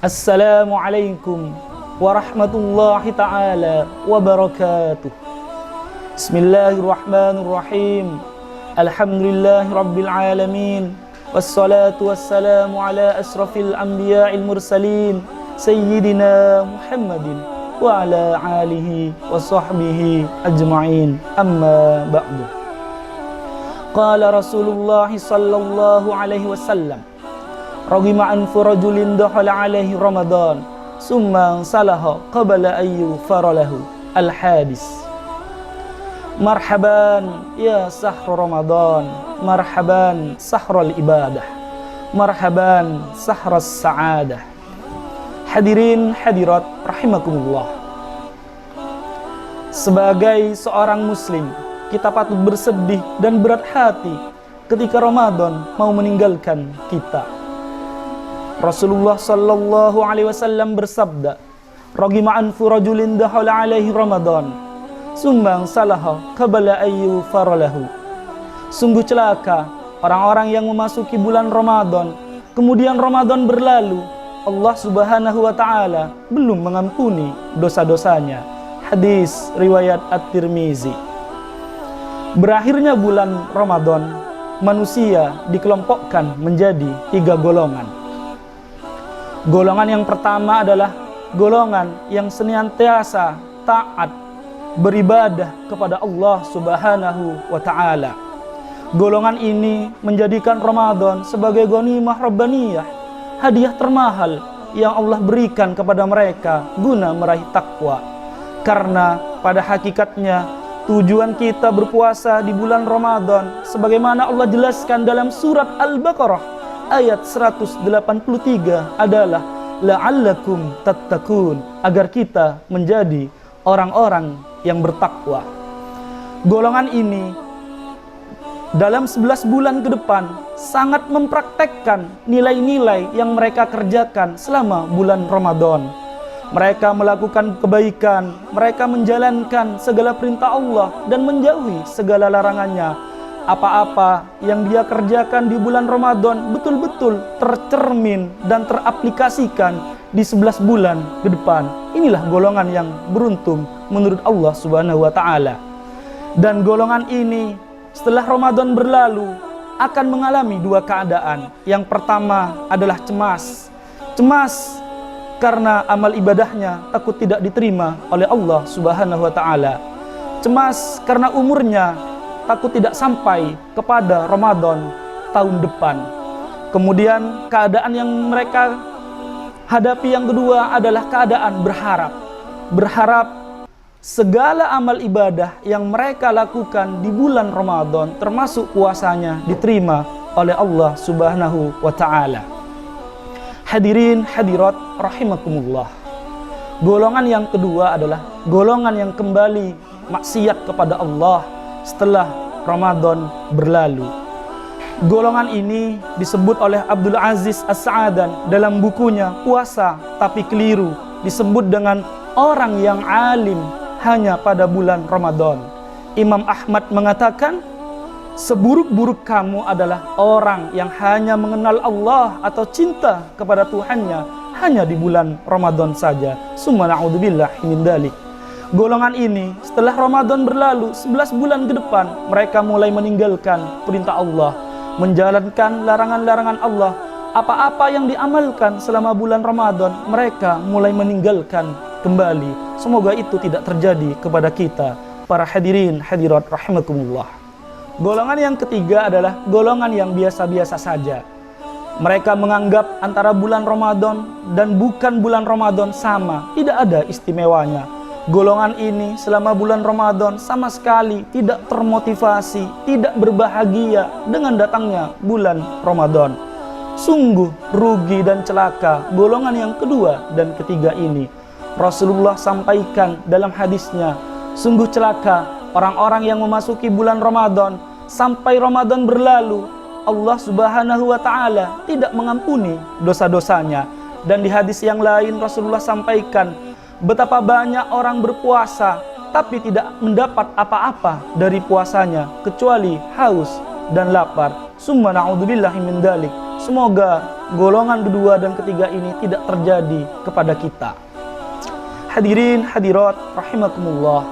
Assalamualaikum warahmatullahi ta'ala wabarakatuh. Bismillahirrahmanirrahim. Alhamdulillahi rabbil alamin. Wassalatu wassalamu ala asrafil anbiya'il mursalin Sayyidina Muhammadin wa ala alihi wa sahbihi ajma'in. Amma ba'du. Qala Rasulullah sallallahu alaihi wasallam, Ragima anfu rajulin dakhala alaihi Ramadan summa salaha qabla ayyu faralahu. Al-hadis. Marhaban ya sahru Ramadan, marhaban sahrul ibadah, marhaban sahras sa'adah. Hadirin hadirat rahimakumullah. Sebagai seorang muslim, kita patut bersedih dan berat hati ketika Ramadan mau meninggalkan kita. Rasulullah sallallahu alaihi wasallam bersabda, Ragima anfu rajulin dakhala alaihi Ramadan summa salaha qabla ayyu faralahu. Sungguh celaka orang-orang yang memasuki bulan Ramadan, kemudian Ramadan berlalu, Allah subhanahu wa ta'ala belum mengampuni dosa-dosanya. Hadis riwayat At-Tirmizi. Berakhirnya bulan Ramadan, manusia dikelompokkan menjadi 3 golongan. Golongan yang pertama adalah golongan yang senantiasa taat beribadah kepada Allah subhanahu wa ta'ala. Golongan ini menjadikan Ramadan sebagai ghanimah rabbaniyah, hadiah termahal yang Allah berikan kepada mereka guna meraih takwa. Karena pada hakikatnya tujuan kita berpuasa di bulan Ramadan sebagaimana Allah jelaskan dalam surat Al-Baqarah ayat 183 adalah la'allakum tattaqun, agar kita menjadi orang-orang yang bertakwa. Golongan ini dalam 11 bulan ke depan sangat mempraktekkan nilai-nilai yang mereka kerjakan selama bulan Ramadan. Mereka melakukan kebaikan, mereka menjalankan segala perintah Allah dan menjauhi segala larangannya. Apa-apa yang dia kerjakan di bulan Ramadan betul-betul tercermin dan teraplikasikan di 11 bulan ke depan. Inilah golongan yang beruntung menurut Allah subhanahu wa ta'ala. Dan golongan ini setelah Ramadan berlalu akan mengalami 2 keadaan. Yang pertama adalah cemas. Cemas karena amal ibadahnya takut tidak diterima oleh Allah subhanahu wa ta'ala. Cemas karena umurnya takut tidak sampai kepada Ramadan tahun depan. Kemudian keadaan yang mereka hadapi yang kedua adalah keadaan berharap. Berharap segala amal ibadah yang mereka lakukan di bulan Ramadan termasuk puasanya diterima oleh Allah subhanahu wa ta'ala. Hadirin hadirat rahimakumullah. Golongan yang kedua adalah golongan yang kembali maksiat kepada Allah setelah Ramadan berlalu. Golongan ini disebut oleh Abdul Aziz As-Sa'adan dalam bukunya Puasa Tapi Keliru, disebut dengan orang yang alim hanya pada bulan Ramadan. Imam Ahmad mengatakan, seburuk-buruk kamu adalah orang yang hanya mengenal Allah atau cinta kepada Tuhannya hanya di bulan Ramadan saja. Summa na'udzubillahi min dzalik. Golongan ini setelah Ramadan berlalu 11 bulan ke depan, mereka mulai meninggalkan perintah Allah, menjalankan larangan-larangan Allah. Apa-apa yang diamalkan selama bulan Ramadan, mereka mulai meninggalkan kembali. Semoga itu tidak terjadi kepada kita, para hadirin hadirat rahimakumullah. Golongan yang ketiga adalah golongan yang biasa-biasa saja. Mereka menganggap antara bulan Ramadan dan bukan bulan Ramadan sama, tidak ada istimewanya. Golongan ini selama bulan Ramadan sama sekali tidak termotivasi, tidak berbahagia dengan datangnya bulan Ramadan. Sungguh rugi dan celaka golongan yang kedua dan ketiga ini. Rasulullah sampaikan dalam hadisnya, sungguh celaka orang-orang yang memasuki bulan Ramadan sampai Ramadan berlalu, Allah subhanahu wa ta'ala tidak mengampuni dosa-dosanya. Dan di hadis yang lain Rasulullah sampaikan, betapa banyak orang berpuasa tapi tidak mendapat apa-apa dari puasanya kecuali haus dan lapar. Summa na'udzubillahi min dzalik. Semoga golongan kedua dan ketiga ini tidak terjadi kepada kita. Hadirin hadirat rahimakumullah,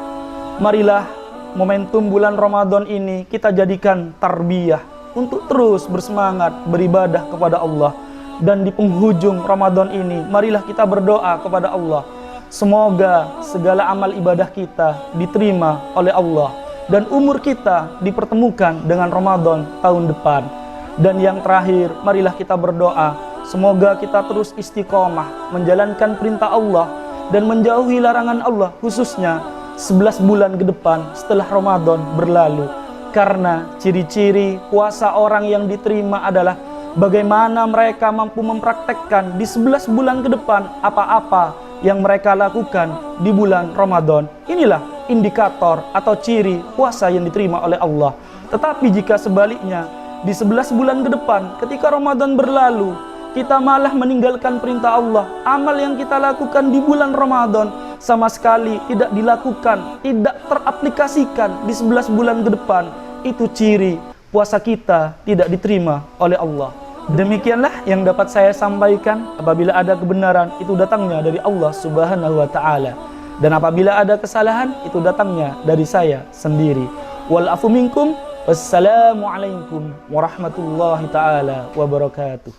marilah momentum bulan Ramadan ini kita jadikan tarbiyah untuk terus bersemangat beribadah kepada Allah. Dan di penghujung Ramadan ini, marilah kita berdoa kepada Allah, semoga segala amal ibadah kita diterima oleh Allah dan umur kita dipertemukan dengan Ramadan tahun depan. Dan yang terakhir, marilah kita berdoa, semoga kita terus istiqomah menjalankan perintah Allah dan menjauhi larangan Allah, khususnya 11 bulan ke depan setelah Ramadan berlalu. Karena ciri-ciri puasa orang yang diterima adalah bagaimana mereka mampu mempraktekkan di 11 bulan ke depan apa-apa yang mereka lakukan di bulan Ramadan. Inilah indikator atau ciri puasa yang diterima oleh Allah. Tetapi jika sebaliknya, di 11 bulan ke depan ketika Ramadan berlalu, kita malah meninggalkan perintah Allah, amal yang kita lakukan di bulan Ramadan sama sekali tidak dilakukan, tidak teraplikasikan di 11 bulan ke depan, itu ciri puasa kita tidak diterima oleh Allah. Demikianlah yang dapat saya sampaikan. Apabila ada kebenaran, itu datangnya dari Allah Subhanahu wa Ta'ala, dan apabila ada kesalahan, itu datangnya dari saya sendiri. Wal afu minkum. Wassalamualaikum warahmatullahi ta'ala wabarakatuh.